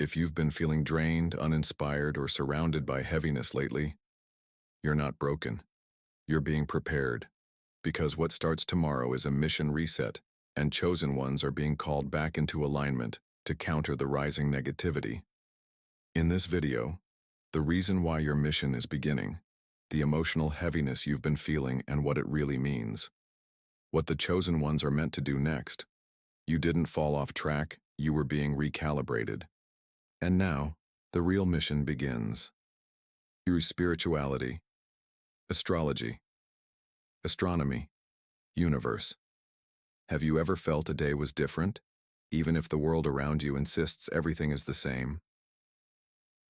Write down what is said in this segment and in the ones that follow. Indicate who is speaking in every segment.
Speaker 1: If you've been feeling drained, uninspired, or surrounded by heaviness lately, you're not broken. You're being prepared. Because what starts tomorrow is a mission reset, and chosen ones are being called back into alignment to counter the rising negativity. In this video, the reason why your mission is beginning, the emotional heaviness you've been feeling and what it really means. What the chosen ones are meant to do next. You didn't fall off track, you were being recalibrated. And now, the real mission begins. Through spirituality, astrology, astronomy, universe. Have you ever felt a day was different, even if the world around you insists everything is the same?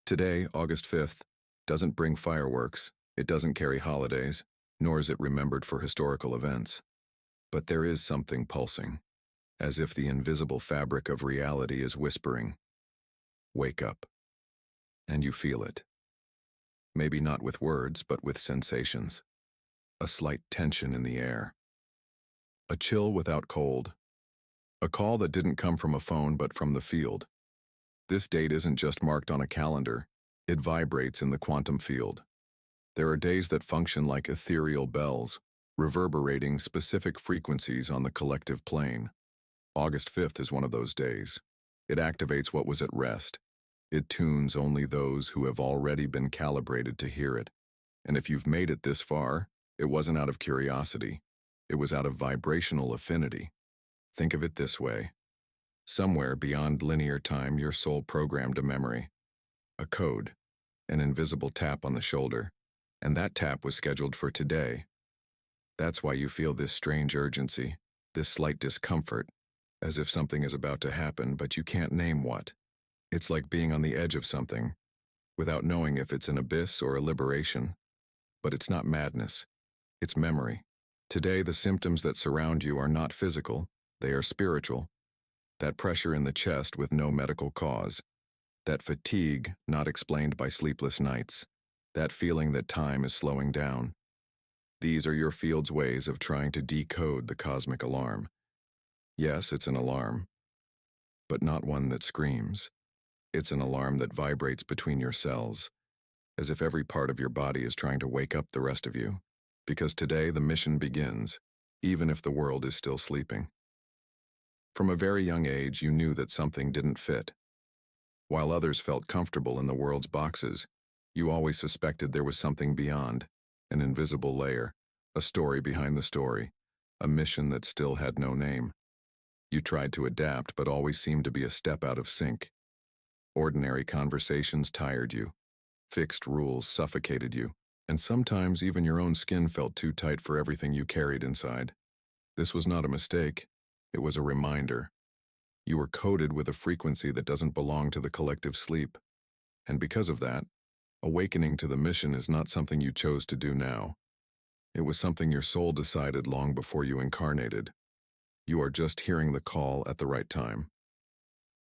Speaker 1: Today, August 5th, doesn't bring fireworks, it doesn't carry holidays, nor is it remembered for historical events. But there is something pulsing, as if the invisible fabric of reality is whispering, "Wake up." And you feel it. Maybe not with words, but with sensations. A slight tension in the air. A chill without cold. A call that didn't come from a phone but from the field. This date isn't just marked on a calendar, it vibrates in the quantum field. There are days that function like ethereal bells, reverberating specific frequencies on the collective plane. August 5th is one of those days. It activates what was at rest. It tunes only those who have already been calibrated to hear it. And if you've made it this far, it wasn't out of curiosity. It was out of vibrational affinity. Think of it this way. Somewhere beyond linear time, your soul programmed a memory, a code, an invisible tap on the shoulder, and that tap was scheduled for today. That's why you feel this strange urgency, this slight discomfort, as if something is about to happen, but you can't name what. It's like being on the edge of something, without knowing if it's an abyss or a liberation. But it's not madness, it's memory. Today, the symptoms that surround you are not physical, they are spiritual. That pressure in the chest with no medical cause. That fatigue not explained by sleepless nights. That feeling that time is slowing down. These are your field's ways of trying to decode the cosmic alarm. Yes, it's an alarm, but not one that screams. It's an alarm that vibrates between your cells, as if every part of your body is trying to wake up the rest of you. Because today the mission begins, even if the world is still sleeping. From a very young age, you knew that something didn't fit. While others felt comfortable in the world's boxes, you always suspected there was something beyond, an invisible layer, a story behind the story, a mission that still had no name. You tried to adapt, but always seemed to be a step out of sync. Ordinary conversations tired you. Fixed rules suffocated you, and sometimes even your own skin felt too tight for everything you carried inside. This was not a mistake. It was a reminder. You were coded with a frequency that doesn't belong to the collective sleep. And because of that, awakening to the mission is not something you chose to do now. It was something your soul decided long before you incarnated. You are just hearing the call at the right time.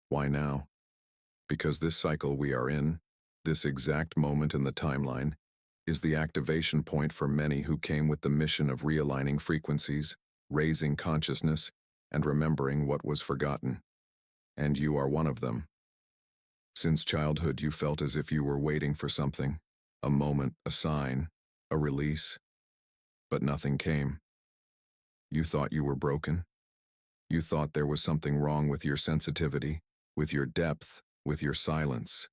Speaker 1: Why now? Because this cycle we are in, this exact moment in the timeline, is the activation point for many who came with the mission of realigning frequencies, raising consciousness, and remembering what was forgotten. And you are one of them. Since childhood, you felt as if you were waiting for something, a moment, a sign, a release. But nothing came. You thought you were broken. You thought there was something wrong with your sensitivity, with your depth, with your silence.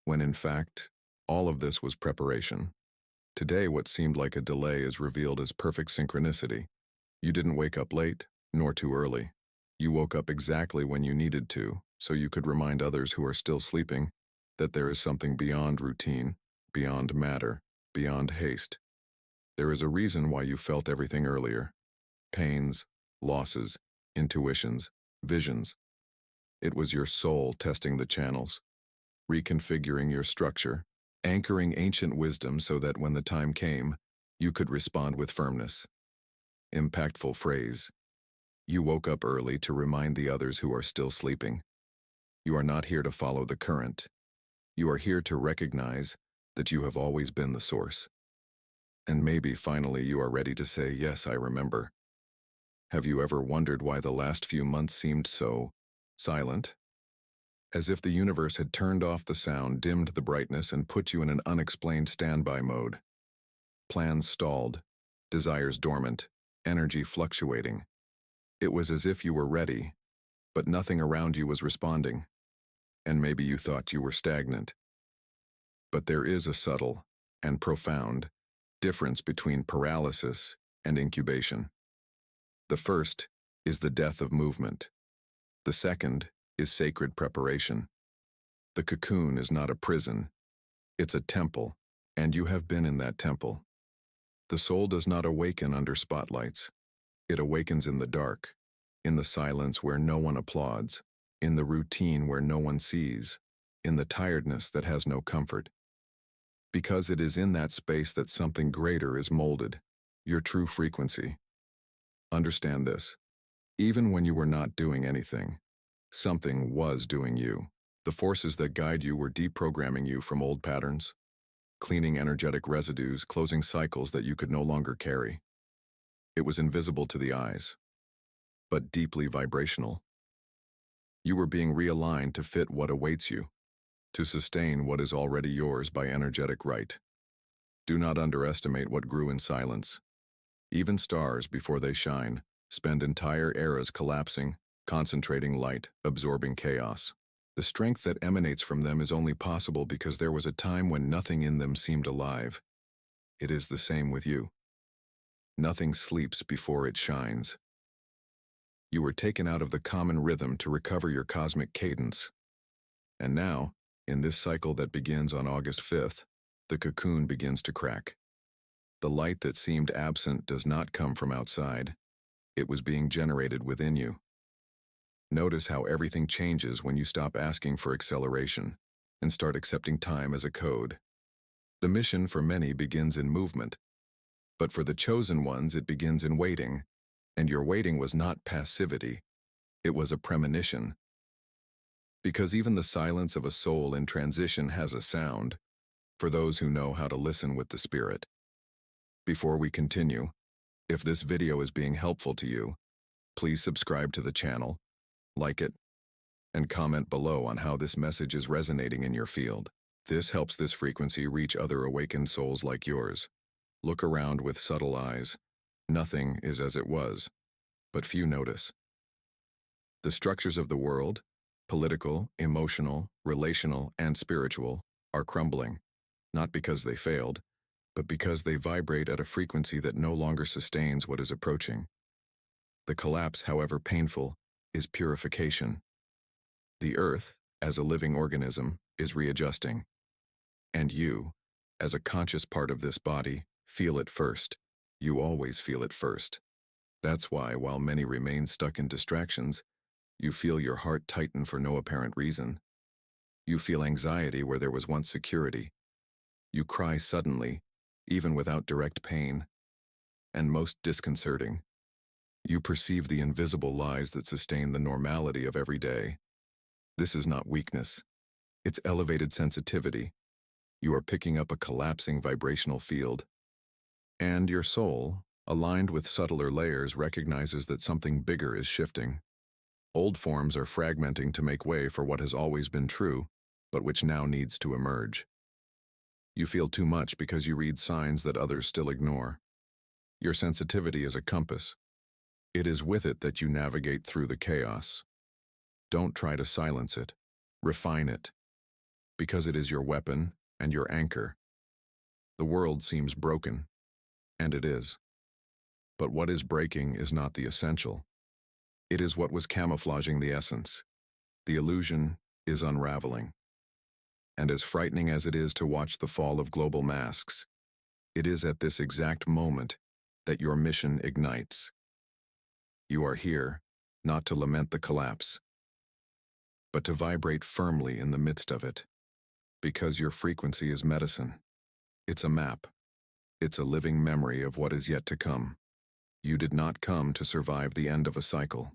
Speaker 1: When in fact, all of this was preparation. Today, what seemed like a delay is revealed as perfect synchronicity. You didn't wake up late, nor too early. You woke up exactly when you needed to, so you could remind others who are still sleeping that there is something beyond routine, beyond matter, beyond haste. There is a reason why you felt everything earlier. Pains, losses, intuitions, visions. It was your soul testing the channels, reconfiguring your structure, anchoring ancient wisdom so that when the time came, you could respond with firmness. Impactful phrase. You woke up early to remind the others who are still sleeping. You are not here to follow the current. You are here to recognize that you have always been the source. And maybe finally you are ready to say, yes, I remember. Have you ever wondered why the last few months seemed so silent? as if the universe had turned off the sound, dimmed the brightness, and put you in an unexplained standby mode. Plans stalled, desires dormant, energy fluctuating. It was as if you were ready, but nothing around you was responding, and maybe you thought you were stagnant. But there is a subtle and profound difference between paralysis and incubation. The first is the death of movement. The second is sacred preparation. The cocoon is not a prison, it's a temple, and you have been in that temple. The soul does not awaken under spotlights. It awakens in the dark, in the silence where no one applauds, in the routine where no one sees, in the tiredness that has no comfort. Because it is in that space that something greater is molded, your true frequency. Understand this. Even when you were not doing anything, something was doing you. The forces that guide you were deprogramming you from old patterns, cleaning energetic residues, closing cycles that you could no longer carry. It was invisible to the eyes, but deeply vibrational. You were being realigned to fit what awaits you, to sustain what is already yours by energetic right. Do not underestimate what grew in silence. Even stars, before they shine, spend entire eras collapsing, concentrating light, absorbing chaos. The strength that emanates from them is only possible because there was a time when nothing in them seemed alive. It is the same with you. Nothing sleeps before it shines. You were taken out of the common rhythm to recover your cosmic cadence. And now, in this cycle that begins on August 5th, the cocoon begins to crack. The light that seemed absent does not come from outside. It was being generated within you. Notice how everything changes when you stop asking for acceleration and start accepting time as a code. The mission for many begins in movement, but for the chosen ones it begins in waiting, and your waiting was not passivity, it was a premonition. Because even the silence of a soul in transition has a sound, for those who know how to listen with the spirit. Before we continue, if this video is being helpful to you, please subscribe to the channel, like it, and comment below on how this message is resonating in your field. This helps this frequency reach other awakened souls like yours. Look around with subtle eyes. Nothing is as it was, but few notice. The structures of the world, political, emotional, relational, and spiritual, are crumbling, not because they failed, but because they vibrate at a frequency that no longer sustains what is approaching. The collapse, however painful, is purification. The earth, as a living organism, is readjusting. And you, as a conscious part of this body, feel it first. You always feel it first. That's why, while many remain stuck in distractions, you feel your heart tighten for no apparent reason. You feel anxiety where there was once security. You cry suddenly, even without direct pain. And most disconcerting, you perceive the invisible lies that sustain the normality of every day. This is not weakness. It's elevated sensitivity. You are picking up a collapsing vibrational field. And your soul, aligned with subtler layers, recognizes that something bigger is shifting. Old forms are fragmenting to make way for what has always been true, but which now needs to emerge. You feel too much because you read signs that others still ignore. Your sensitivity is a compass. It is with it that you navigate through the chaos. Don't try to silence it. Refine it. Because it is your weapon and your anchor. The world seems broken, and it is. But what is breaking is not the essential. It is what was camouflaging the essence. The illusion is unraveling. And as frightening as it is to watch the fall of global masks, it is at this exact moment that your mission ignites. You are here, not to lament the collapse, but to vibrate firmly in the midst of it. Because your frequency is medicine. It's a map. It's a living memory of what is yet to come. You did not come to survive the end of a cycle.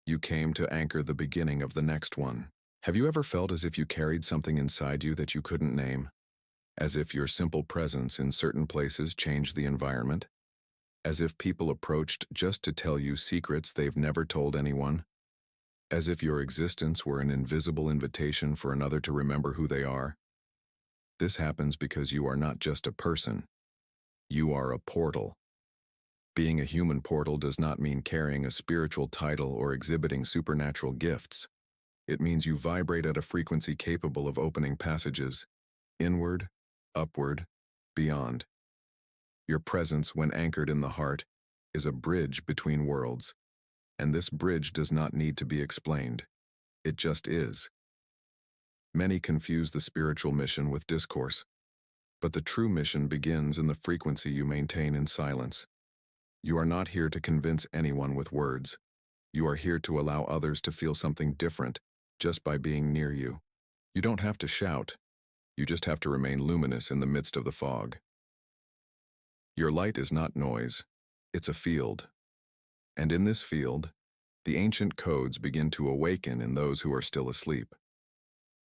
Speaker 1: You came to anchor the beginning of the next one. Have you ever felt as if you carried something inside you that you couldn't name? As if your simple presence in certain places changed the environment? As if people approached just to tell you secrets they've never told anyone? as if your existence were an invisible invitation for another to remember who they are. This happens because you are not just a person. You are a portal. Being a human portal does not mean carrying a spiritual title or exhibiting supernatural gifts. It means you vibrate at a frequency capable of opening passages, inward, upward, beyond. Your presence, when anchored in the heart, is a bridge between worlds, and this bridge does not need to be explained. It just is. Many confuse the spiritual mission with discourse, but the true mission begins in the frequency you maintain in silence. You are not here to convince anyone with words. You are here to allow others to feel something different just by being near you. You don't have to shout. You just have to remain luminous in the midst of the fog. Your light is not noise. It's a field. And in this field, the ancient codes begin to awaken in those who are still asleep.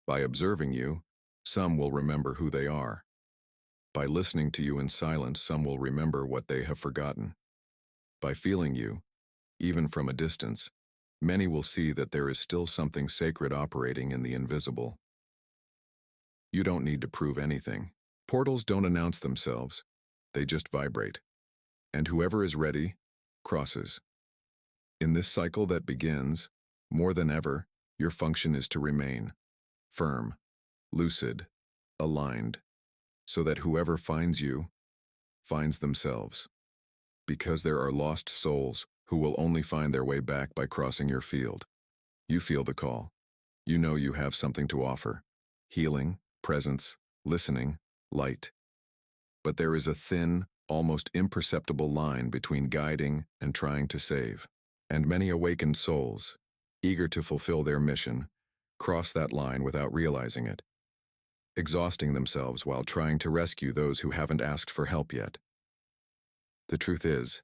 Speaker 1: By observing you, some will remember who they are. By listening to you in silence, some will remember what they have forgotten. By feeling you, even from a distance, many will see that there is still something sacred operating in the invisible. You don't need to prove anything. Portals don't announce themselves. They just vibrate. And whoever is ready, crosses. In this cycle that begins, more than ever, your function is to remain firm, lucid, aligned, so that whoever finds you, finds themselves. Because there are lost souls who will only find their way back by crossing your field. You feel the call. You know you have something to offer. Healing, presence, listening, light. But there is a thin, almost imperceptible line between guiding and trying to save. And many awakened souls, eager to fulfill their mission, cross that line without realizing it, exhausting themselves while trying to rescue those who haven't asked for help yet. The truth is,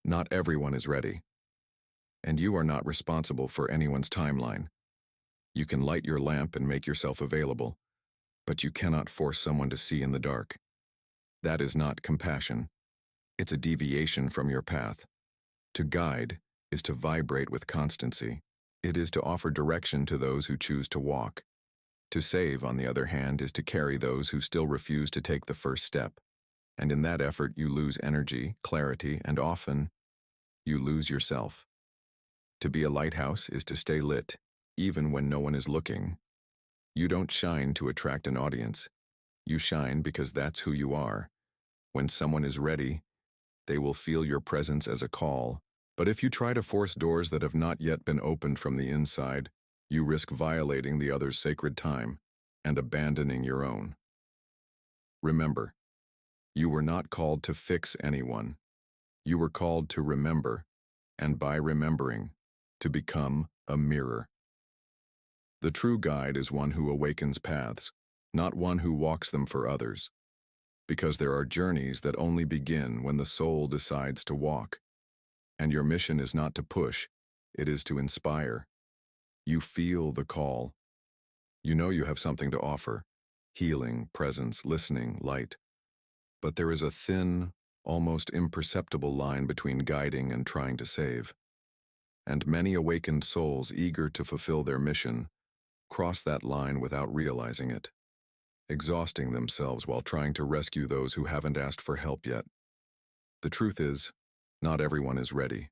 Speaker 1: not everyone is ready, and you are not responsible for anyone's timeline. You can light your lamp and make yourself available, but you cannot force someone to see in the dark. That is not compassion. It's a deviation from your path. To guide is to vibrate with constancy. It is to offer direction to those who choose to walk. To save, on the other hand, is to carry those who still refuse to take the first step. And in that effort, you lose energy, clarity, and often, you lose yourself. To be a lighthouse is to stay lit, even when no one is looking. You don't shine to attract an audience. You shine because that's who you are. When someone is ready, they will feel your presence as a call. But if you try to force doors that have not yet been opened from the inside, you risk violating the other's sacred time and abandoning your own. Remember, you were not called to fix anyone. You were called to remember, and by remembering, to become a mirror. The true guide is one who awakens paths, not one who walks them for others. Because there are journeys that only begin when the soul decides to walk. And your mission is not to push, it is to inspire. You feel the call. You know you have something to offer: healing, presence, listening, light. But there is a thin, almost imperceptible line between guiding and trying to save. And many awakened souls eager to fulfill their mission cross that line without realizing it, exhausting themselves while trying to rescue those who haven't asked for help yet. The truth is, not everyone is ready,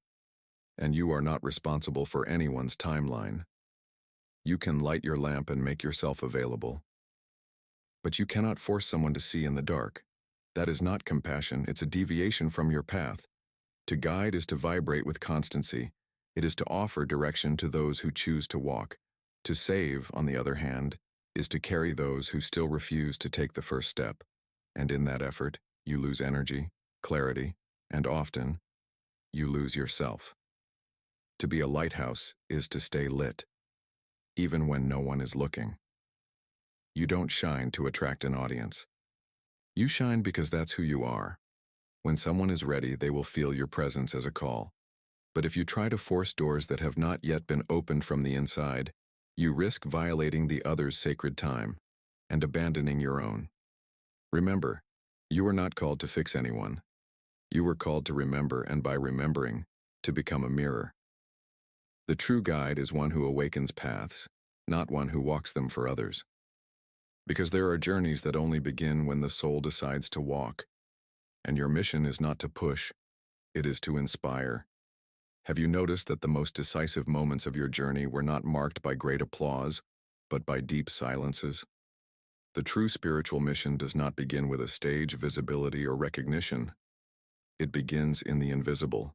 Speaker 1: and you are not responsible for anyone's timeline. You can light your lamp and make yourself available, but you cannot force someone to see in the dark. That is not compassion, it's a deviation from your path. To guide is to vibrate with constancy. It is to offer direction to those who choose to walk. To save, on the other hand, is to carry those who still refuse to take the first step. And in that effort, you lose energy, clarity, and often, you lose yourself. To be a lighthouse is to stay lit, even when no one is looking. You don't shine to attract an audience. You shine because that's who you are. When someone is ready, they will feel your presence as a call. But if you try to force doors that have not yet been opened from the inside, you risk violating the other's sacred time and abandoning your own. Remember, you were not called to fix anyone. You were called to remember, and by remembering, to become a mirror. The true guide is one who awakens paths, not one who walks them for others. Because there are journeys that only begin when the soul decides to walk, and your mission is not to push, it is to inspire. Have you noticed that the most decisive moments of your journey were not marked by great applause, but by deep silences? The true spiritual mission does not begin with a stage, visibility, or recognition. It begins in the invisible.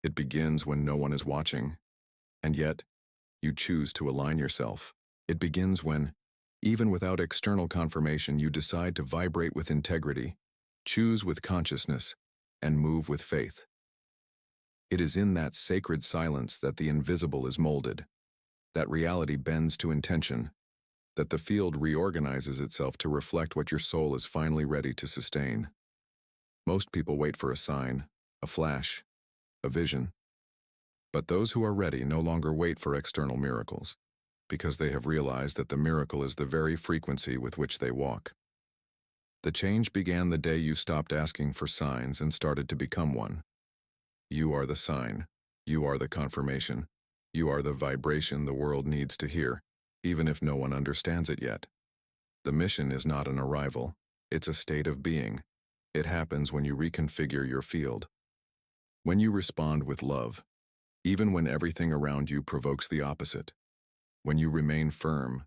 Speaker 1: It begins when no one is watching, and yet, you choose to align yourself. It begins when, even without external confirmation, you decide to vibrate with integrity, choose with consciousness, and move with faith. It is in that sacred silence that the invisible is molded, that reality bends to intention, that the field reorganizes itself to reflect what your soul is finally ready to sustain. Most people wait for a sign, a flash, a vision. But those who are ready no longer wait for external miracles, because they have realized that the miracle is the very frequency with which they walk. The change began the day you stopped asking for signs and started to become one. You are the sign. You are the confirmation. You are the vibration the world needs to hear, even if no one understands it yet. The mission is not an arrival. It's a state of being. It happens when you reconfigure your field. When you respond with love, even when everything around you provokes the opposite. When you remain firm,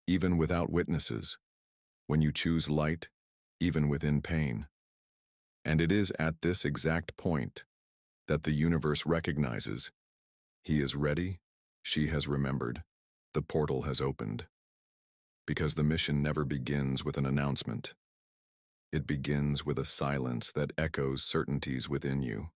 Speaker 1: even without witnesses. When you choose light, even within pain. And it is at this exact point that the universe recognizes he is ready, she has remembered, the portal has opened. Because the mission never begins with an announcement. It begins with a silence that echoes certainties within you.